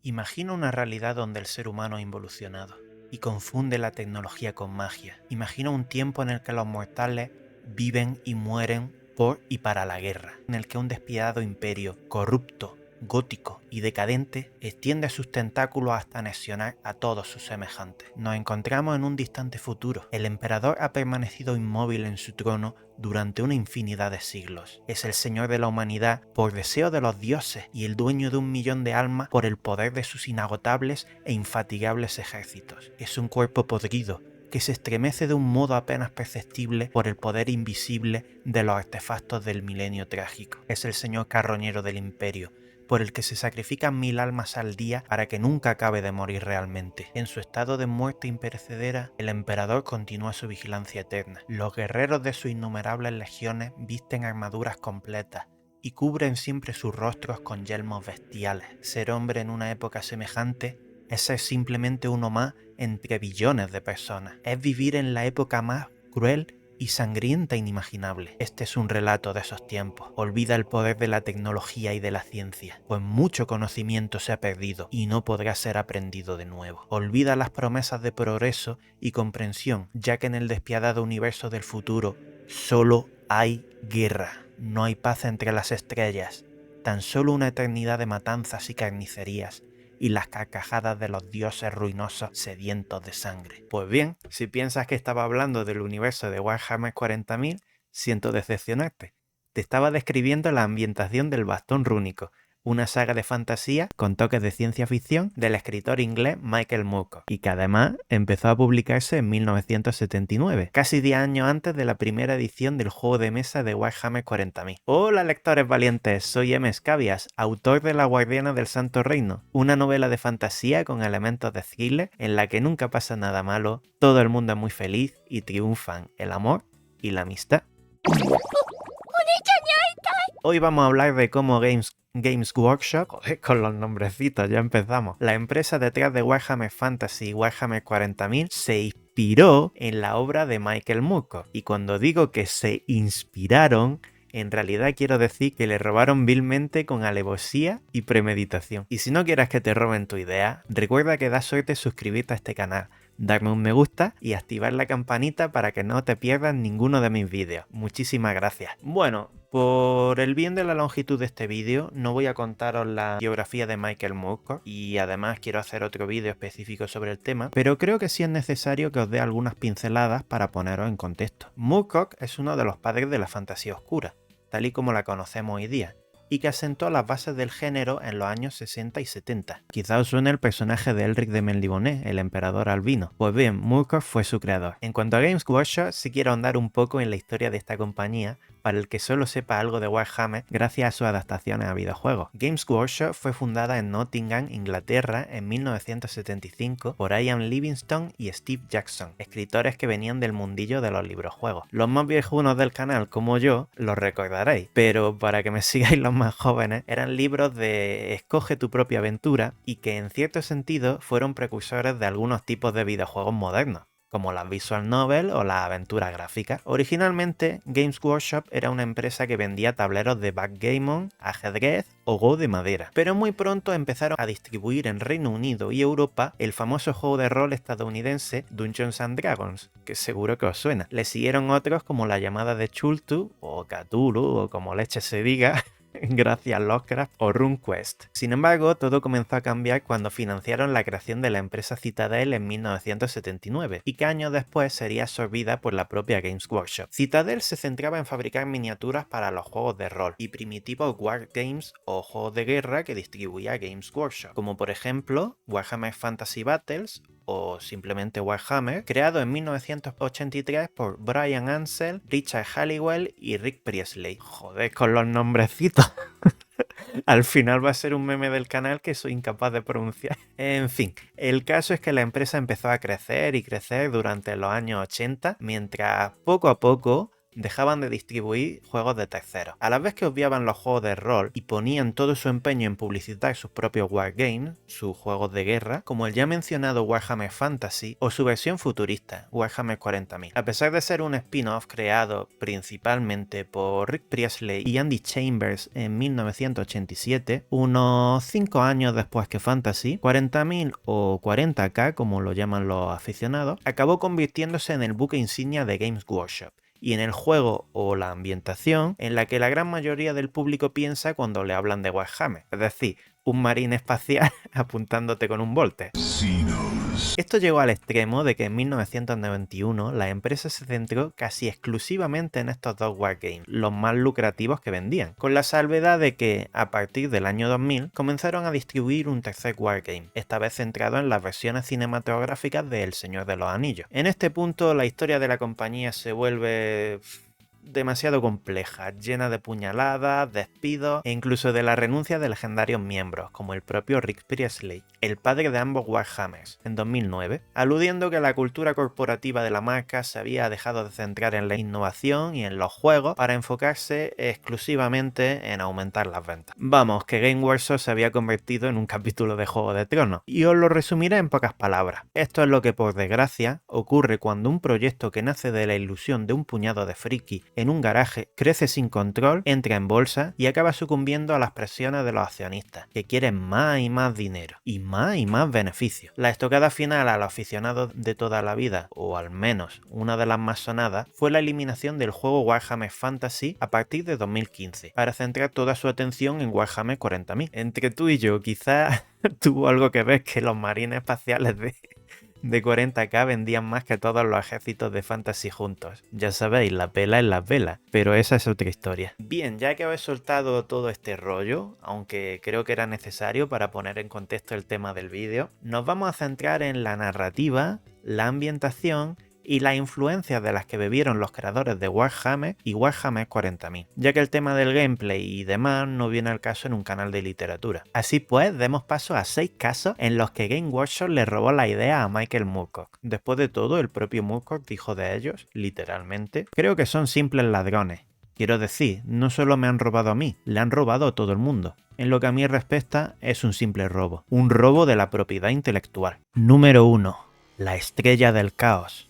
Imagina una realidad donde el ser humano ha involucionado y confunde la tecnología con magia. Imagina un tiempo en el que los mortales viven y mueren por y para la guerra, en el que un despiadado imperio corrupto, gótico y decadente extiende sus tentáculos hasta anexionar a todos sus semejantes. Nos encontramos en un distante futuro. El emperador ha permanecido inmóvil en su trono durante una infinidad de siglos. Es el señor de la humanidad por deseo de los dioses y el dueño de 1.000.000 de almas por el poder de sus inagotables e infatigables ejércitos. Es un cuerpo podrido que se estremece de un modo apenas perceptible por el poder invisible de los artefactos del milenio trágico. Es el señor carroñero del imperio, por el que se sacrifican 1.000 almas al día para que nunca acabe de morir realmente. En su estado de muerte imperecedera, el emperador continúa su vigilancia eterna. Los guerreros de sus innumerables legiones visten armaduras completas y cubren siempre sus rostros con yelmos bestiales. Ser hombre en una época semejante es ser simplemente uno más entre billones de personas. Es vivir en la época más cruel y sangrienta inimaginable. Este es un relato de esos tiempos. Olvida el poder de la tecnología y de la ciencia, pues mucho conocimiento se ha perdido y no podrá ser aprendido de nuevo. Olvida las promesas de progreso y comprensión, ya que en el despiadado universo del futuro solo hay guerra. No hay paz entre las estrellas, tan solo una eternidad de matanzas y carnicerías, y las carcajadas de los dioses ruinosos sedientos de sangre. Pues bien, si piensas que estaba hablando del universo de Warhammer 40.000, siento decepcionarte. Te estaba describiendo la ambientación del Bastón Rúnico, una saga de fantasía con toques de ciencia ficción del escritor inglés Michael Moorcock, y que además empezó a publicarse en 1979, casi 10 años antes de la primera edición del juego de mesa de Warhammer 40.000. Hola lectores valientes, soy M. Scabias, autor de La Guardiana del Santo Reino, una novela de fantasía con elementos de thriller en la que nunca pasa nada malo, todo el mundo es muy feliz y triunfan el amor y la amistad. Hoy vamos a hablar de cómo Games Workshop, joder, con los nombrecitos, ya empezamos. La empresa detrás de Warhammer Fantasy y Warhammer 40.000 se inspiró en la obra de Michael Moorcock. Y cuando digo que se inspiraron, en realidad quiero decir que le robaron vilmente con alevosía y premeditación. Y si no quieres que te roben tu idea, recuerda que da suerte suscribirte a este canal, darme un me gusta y activar la campanita para que no te pierdas ninguno de mis vídeos. Muchísimas gracias. Bueno, por el bien de la longitud de este vídeo, no voy a contaros la biografía de Michael Moorcock y además quiero hacer otro vídeo específico sobre el tema, pero creo que sí es necesario que os dé algunas pinceladas para poneros en contexto. Moorcock es uno de los padres de la fantasía oscura, tal y como la conocemos hoy día, y que asentó las bases del género en los años 60 y 70. Quizá os suene el personaje de Elric de Melniboné, el emperador albino. Pues bien, Moorcock fue su creador. En cuanto a Games Workshop, sí quiero ahondar un poco en la historia de esta compañía, para el que solo sepa algo de Warhammer gracias a sus adaptaciones a videojuegos. Games Workshop fue fundada en Nottingham, Inglaterra, en 1975 por Ian Livingstone y Steve Jackson, escritores que venían del mundillo de los librojuegos. Los más viejunos del canal, como yo, los recordaréis, pero para que me sigáis los más jóvenes, eran libros de escoge tu propia aventura y que en cierto sentido fueron precursores de algunos tipos de videojuegos modernos, como las visual novel o las aventuras gráficas. Originalmente, Games Workshop era una empresa que vendía tableros de backgammon, ajedrez o Go de madera, pero muy pronto empezaron a distribuir en Reino Unido y Europa el famoso juego de rol estadounidense Dungeons and Dragons, que seguro que os suena. Le siguieron otros como La Llamada de Cthulhu o Cthulhu o como leche se diga, gracias Lovecraft o RuneQuest. Sin embargo, todo comenzó a cambiar cuando financiaron la creación de la empresa Citadel en 1979 y que años después sería absorbida por la propia Games Workshop. Citadel se centraba en fabricar miniaturas para los juegos de rol y primitivos wargames o juegos de guerra que distribuía Games Workshop, como por ejemplo Warhammer Fantasy Battles o simplemente Warhammer, creado en 1983 por Brian Ansell, Richard Halliwell y Rick Priestley. Joder con los nombrecitos. Al final va a ser un meme del canal que soy incapaz de pronunciar. En fin, el caso es que la empresa empezó a crecer y crecer durante los años 80, mientras poco a poco dejaban de distribuir juegos de terceros. A la vez que obviaban los juegos de rol y ponían todo su empeño en publicitar sus propios wargames, sus juegos de guerra, como el ya mencionado Warhammer Fantasy o su versión futurista, Warhammer 40.000. A pesar de ser un spin-off creado principalmente por Rick Priestley y Andy Chambers en 1987, unos 5 años después que Fantasy, 40.000 o 40K, como lo llaman los aficionados, acabó convirtiéndose en el buque insignia de Games Workshop y en el juego o la ambientación en la que la gran mayoría del público piensa cuando le hablan de Warhammer, es decir, un marín espacial apuntándote con un volte. Esto llegó al extremo de que en 1991 la empresa se centró casi exclusivamente en estos dos wargames, los más lucrativos que vendían, con la salvedad de que, a partir del año 2000, comenzaron a distribuir un tercer wargame, esta vez centrado en las versiones cinematográficas de El Señor de los Anillos. En este punto, la historia de la compañía se vuelve demasiado compleja, llena de puñaladas, despidos e incluso de la renuncia de legendarios miembros, como el propio Rick Priestley, el padre de ambos Warhammers, en 2009, aludiendo que la cultura corporativa de la marca se había dejado de centrar en la innovación y en los juegos para enfocarse exclusivamente en aumentar las ventas. Vamos, que Game Workshop se había convertido en un capítulo de Juego de Tronos, y os lo resumiré en pocas palabras. Esto es lo que, por desgracia, ocurre cuando un proyecto que nace de la ilusión de un puñado de frikis en un garaje, crece sin control, entra en bolsa y acaba sucumbiendo a las presiones de los accionistas, que quieren más y más dinero, y más beneficios. La estocada final a los aficionados de toda la vida, o al menos una de las más sonadas, fue la eliminación del juego Warhammer Fantasy a partir de 2015, para centrar toda su atención en Warhammer 40.000. Entre tú y yo, quizás tuvo algo que ver que los marines espaciales de 40K vendían más que todos los ejércitos de Fantasy juntos. Ya sabéis, la pela es la vela, pero esa es otra historia. Bien, ya que os he soltado todo este rollo, aunque creo que era necesario para poner en contexto el tema del vídeo, nos vamos a centrar en la narrativa, la ambientación y las influencias de las que bebieron los creadores de Warhammer y Warhammer 40.000, ya que el tema del gameplay y demás no viene al caso en un canal de literatura. Así pues, demos paso a 6 casos en los que Game Workshop le robó la idea a Michael Moorcock. Después de todo, el propio Moorcock dijo de ellos, literalmente, creo que son simples ladrones. Quiero decir, no solo me han robado a mí, le han robado a todo el mundo. En lo que a mí respecta, es un simple robo. Un robo de la propiedad intelectual. Número 1. La estrella del caos.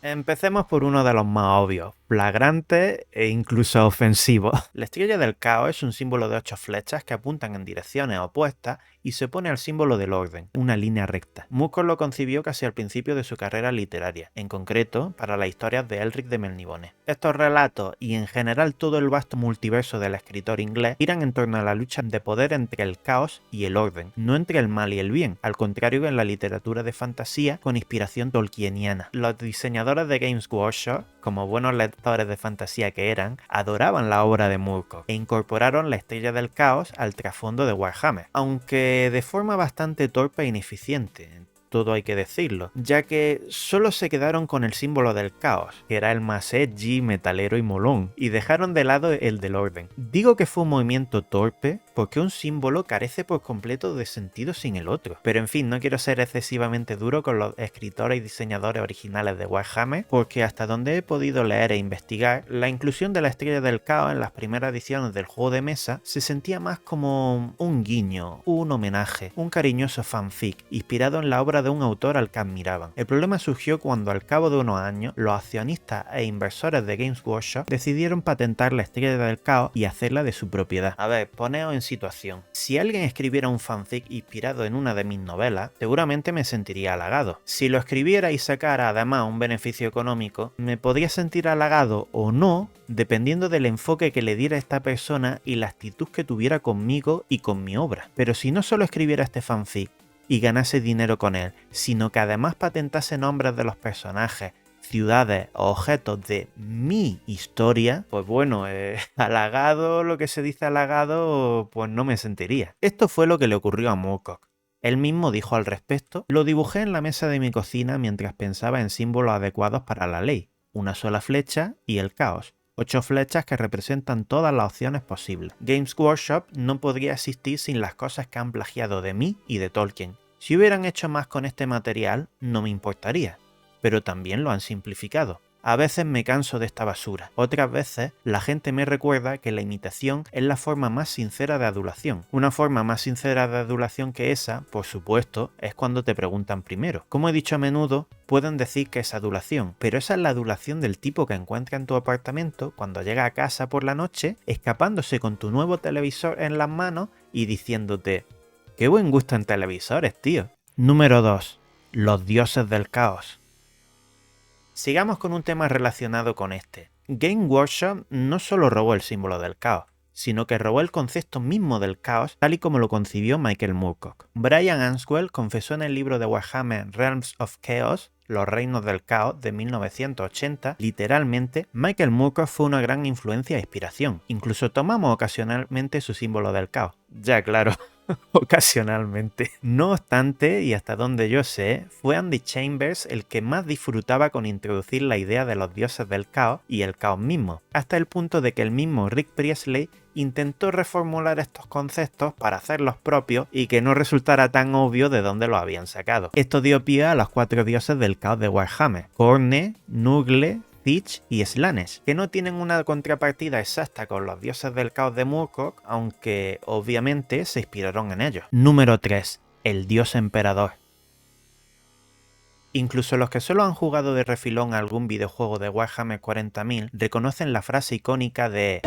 Empecemos por uno de los más obvios, flagrante e incluso ofensivo. La estrella del caos es un símbolo de 8 flechas que apuntan en direcciones opuestas y se opone al símbolo del orden, una línea recta. Moorcock lo concibió casi al principio de su carrera literaria, en concreto para las historias de Elric de Melniboné. Estos relatos y en general todo el vasto multiverso del escritor inglés giran en torno a la lucha de poder entre el caos y el orden, no entre el mal y el bien, al contrario que en la literatura de fantasía con inspiración tolkieniana. Los diseñadores de Games Workshop, como buenos lectores de fantasía que eran, adoraban la obra de Moorcock e incorporaron la estrella del caos al trasfondo de Warhammer, aunque de forma bastante torpe e ineficiente. Todo hay que decirlo, ya que solo se quedaron con el símbolo del caos, que era el más edgy, metalero y molón, y dejaron de lado el del orden. Digo que fue un movimiento torpe porque un símbolo carece por completo de sentido sin el otro. Pero en fin, no quiero ser excesivamente duro con los escritores y diseñadores originales de Warhammer, porque hasta donde he podido leer e investigar, la inclusión de la estrella del caos en las primeras ediciones del juego de mesa se sentía más como un guiño, un homenaje, un cariñoso fanfic, inspirado en la obra de un autor al que admiraban. El problema surgió cuando al cabo de unos años los accionistas e inversores de Games Workshop decidieron patentar la estrella del caos y hacerla de su propiedad. A ver, poneos en situación. Si alguien escribiera un fanfic inspirado en una de mis novelas, seguramente me sentiría halagado. Si lo escribiera y sacara además un beneficio económico, me podría sentir halagado o no, dependiendo del enfoque que le diera esta persona y la actitud que tuviera conmigo y con mi obra. Pero si no solo escribiera este fanfic y ganase dinero con él, sino que además patentase nombres de los personajes, ciudades o objetos de mi historia, pues bueno, halagado, lo que se dice halagado, pues no me sentiría. Esto fue lo que le ocurrió a Moorcock. Él mismo dijo al respecto: lo dibujé en la mesa de mi cocina mientras pensaba en símbolos adecuados para la ley, una sola flecha y el caos. 8 flechas que representan todas las opciones posibles. Games Workshop no podría existir sin las cosas que han plagiado de mí y de Tolkien. Si hubieran hecho más con este material, no me importaría, pero también lo han simplificado. A veces me canso de esta basura, otras veces la gente me recuerda que la imitación es la forma más sincera de adulación. Una forma más sincera de adulación que esa, por supuesto, es cuando te preguntan primero. Como he dicho a menudo, pueden decir que es adulación, pero esa es la adulación del tipo que encuentra en tu apartamento cuando llega a casa por la noche, escapándose con tu nuevo televisor en las manos y diciéndote: ¡qué buen gusto en televisores, tío! Número 2. Los dioses del caos. Sigamos con un tema relacionado con este. Game Workshop no solo robó el símbolo del caos, sino que robó el concepto mismo del caos tal y como lo concibió Michael Moorcock. Brian Answell confesó en el libro de Warhammer Realms of Chaos, Los Reinos del Caos, de 1980, literalmente, Michael Moorcock fue una gran influencia e inspiración. Incluso tomamos ocasionalmente su símbolo del caos. Ya, claro. Ocasionalmente. No obstante, y hasta donde yo sé, fue Andy Chambers el que más disfrutaba con introducir la idea de los dioses del caos y el caos mismo, hasta el punto de que el mismo Rick Priestley intentó reformular estos conceptos para hacerlos propios y que no resultara tan obvio de dónde los habían sacado. Esto dio pie a los 4 dioses del caos de Warhammer: Khorne, Nurgle, Tzeentch y Slaanesh, que no tienen una contrapartida exacta con los dioses del caos de Moorcock, aunque obviamente se inspiraron en ellos. Número 3. El dios emperador. Incluso los que solo han jugado de refilón a algún videojuego de Warhammer 40.000 reconocen la frase icónica de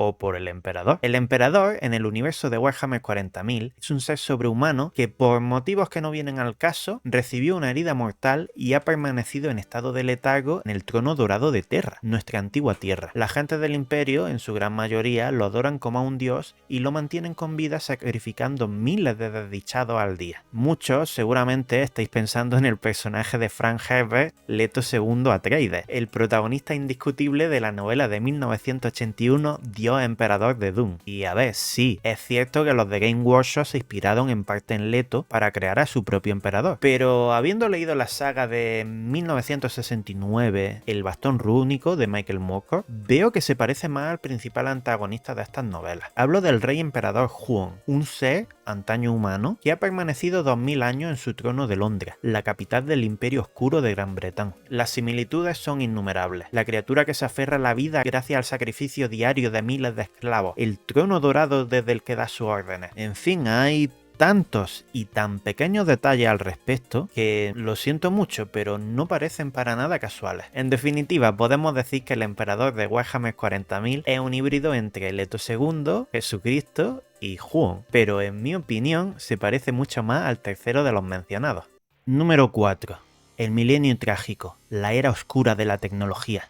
o por el emperador. El emperador, en el universo de Warhammer 40.000, es un ser sobrehumano que, por motivos que no vienen al caso, recibió una herida mortal y ha permanecido en estado de letargo en el trono dorado de Terra, nuestra antigua tierra. La gente del imperio, en su gran mayoría, lo adoran como a un dios y lo mantienen con vida sacrificando miles de desdichados al día. Muchos seguramente estáis pensando en el personaje de Frank Herbert, Leto II Atreides, el protagonista indiscutible de la novela de 1981 Dios Emperador de Dune. Y a ver, sí, es cierto que los de Game Workshop se inspiraron en parte en Leto para crear a su propio emperador, pero habiendo leído la saga de 1969, El bastón rúnico de Michael Moorcock, veo que se parece más al principal antagonista de estas novelas. Hablo del rey emperador Huon, un ser antaño humano que ha permanecido 2000 años en su trono de Londres, la capital del Imperio Oscuro de Gran Bretaña. Las similitudes son innumerables. La criatura que se aferra a la vida gracias al sacrificio diario de miles de esclavos, el trono dorado desde el que da sus órdenes. En fin, hay tantos y tan pequeños detalles al respecto que lo siento mucho, pero no parecen para nada casuales. En definitiva, podemos decir que el emperador de Warhammer 40.000 es un híbrido entre Leto II, Jesucristo y Huon, pero en mi opinión se parece mucho más al tercero de los mencionados. Número 4. El milenio trágico, la era oscura de la tecnología.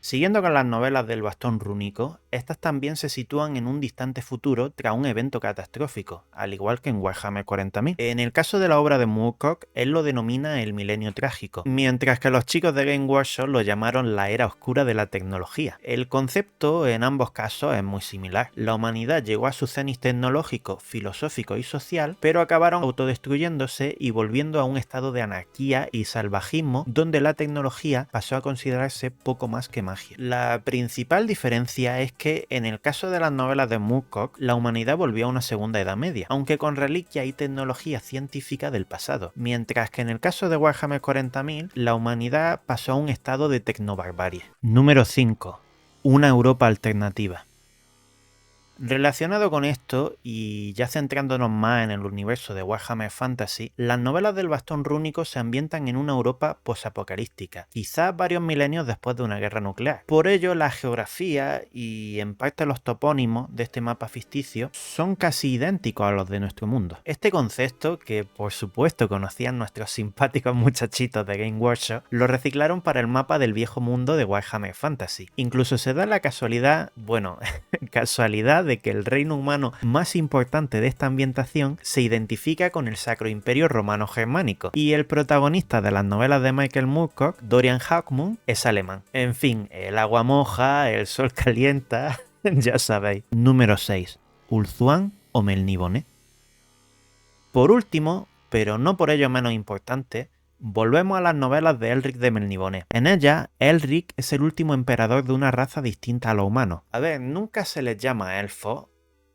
Siguiendo con las novelas del bastón rúnico, estas también se sitúan en un distante futuro tras un evento catastrófico, al igual que en Warhammer 40.000. En el caso de la obra de Moorcock, él lo denomina el milenio trágico, mientras que los chicos de Game Workshop lo llamaron la era oscura de la tecnología. El concepto en ambos casos es muy similar. La humanidad llegó a su cenit tecnológico, filosófico y social, pero acabaron autodestruyéndose y volviendo a un estado de anarquía y salvajismo donde la tecnología pasó a considerarse poco más que magia. La principal diferencia es que en el caso de las novelas de Moorcock, la humanidad volvió a una segunda edad media, aunque con reliquia y tecnología científica del pasado, mientras que en el caso de Warhammer 40.000, la humanidad pasó a un estado de tecnobarbarie. Número 5. Una Europa alternativa. Relacionado con esto, y ya centrándonos más en el universo de Warhammer Fantasy, las novelas del bastón rúnico se ambientan en una Europa posapocalíptica, quizás varios milenios después de una guerra nuclear. Por ello, la geografía y en parte los topónimos de este mapa ficticio son casi idénticos a los de nuestro mundo. Este concepto, que por supuesto conocían nuestros simpáticos muchachitos de Game Workshop, lo reciclaron para el mapa del viejo mundo de Warhammer Fantasy. Incluso se da la casualidad, casualidad de que el reino humano más importante de esta ambientación se identifica con el Sacro Imperio Romano Germánico, y el protagonista de las novelas de Michael Moorcock, Dorian Hawkmoon, es alemán. En fin, el agua moja, el sol calienta, ya sabéis. Número 6. Ulthuan o Melniboné. Por último, pero no por ello menos importante, volvemos a las novelas de Elric de Melniboné. En ellas, Elric es el último emperador de una raza distinta a los humanos. A ver, nunca se les llama elfos,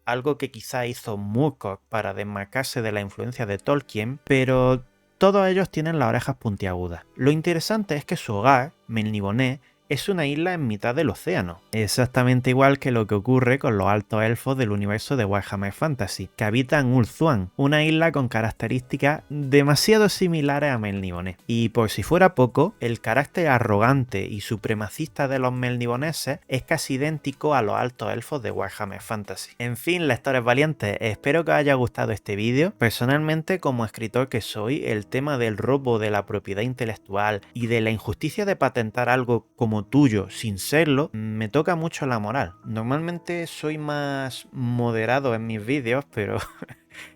algo que quizá hizo Moorcock para desmarcarse de la influencia de Tolkien, pero todos ellos tienen las orejas puntiagudas. Lo interesante es que su hogar, Melniboné, es una isla en mitad del océano, exactamente igual que lo que ocurre con los altos elfos del universo de Warhammer Fantasy, que habitan Ulthuan, una isla con características demasiado similares a Melniboné. Y por si fuera poco, el carácter arrogante y supremacista de los melniboneses es casi idéntico a los altos elfos de Warhammer Fantasy. En fin, lectores valientes, espero que os haya gustado este vídeo. Personalmente, como escritor que soy, el tema del robo de la propiedad intelectual y de la injusticia de patentar algo como tuyo sin serlo, me toca mucho la moral. Normalmente soy más moderado en mis vídeos, pero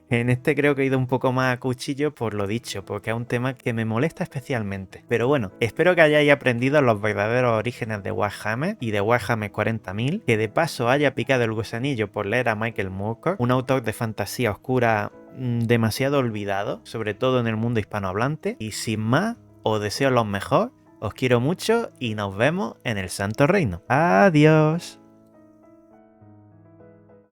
en este creo que he ido un poco más a cuchillo por lo dicho, porque es un tema que me molesta especialmente. Pero bueno, espero que hayáis aprendido los verdaderos orígenes de Warhammer y de Warhammer 40.000, que de paso haya picado el gusanillo por leer a Michael Moorcock, un autor de fantasía oscura demasiado olvidado, sobre todo en el mundo hispanohablante. Y sin más, os deseo lo mejor. Os quiero mucho y nos vemos en el Santo Reino. ¡Adiós!